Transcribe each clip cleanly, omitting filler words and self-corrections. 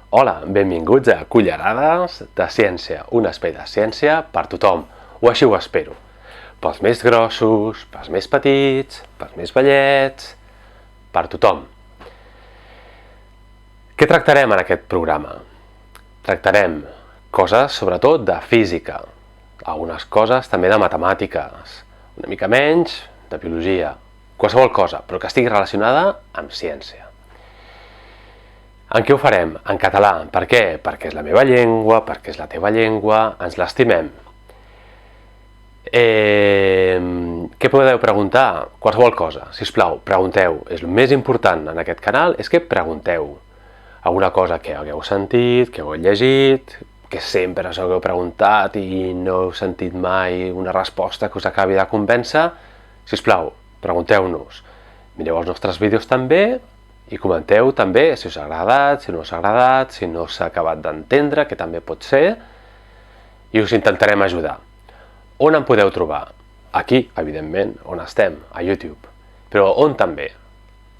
Hola, benvinguts a Cullerades de Ciència, un espai de ciència per tothom, o així ho espero. Pels més grossos, pels més petits, pels més vellets, per tothom. Què tractarem en aquest programa? Tractarem coses, sobretot, de física, algunes coses també de matemàtiques, una mica menys de biologia, qualsevol cosa, però que estigui relacionada amb ciència. En què ho farem? En català. Per què? Perquè és la meva llengua, perquè és la teva llengua, ens l'estimem. Què podeu preguntar? Qualsevol cosa, sisplau, pregunteu. És el més important en aquest canal, és que pregunteu. Alguna cosa que hagueu sentit, que heu llegit, que sempre us hagueu preguntat i no heu sentit mai una resposta que us acabi de convèncer, sisplau, pregunteu-nos. Mireu els nostres vídeos també i comenteu també si us ha agradat, si no us ha agradat, si no s'ha acabat d'entendre, que també pot ser, i us intentarem ajudar. On em podeu trobar? Aquí, evidentment, on estem, a YouTube. Però on també?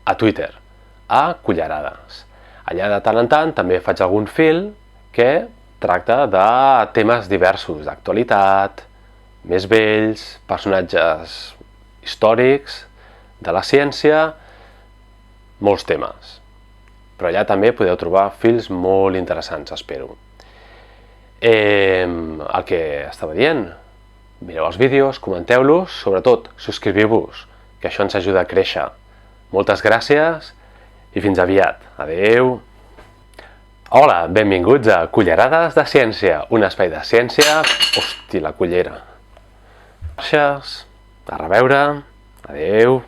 A Twitter, a Cullerades. Allà de tant en tant també faig algun fil que tracta de temes diversos, d'actualitat, més vells, personatges històrics, de la ciència, molts temes. Però allà també podeu trobar fils molt interessants, espero. El que estava dient, mireu els vídeos, comenteu-los, sobretot subscriviu-vos, que això ens ajuda a créixer. Moltes gràcies i fins aviat. Adeu! Hola, benvinguts a Cullerades de Ciència, un espai de ciència... Hosti, la cullera. Gràcies, a reveure, adeu!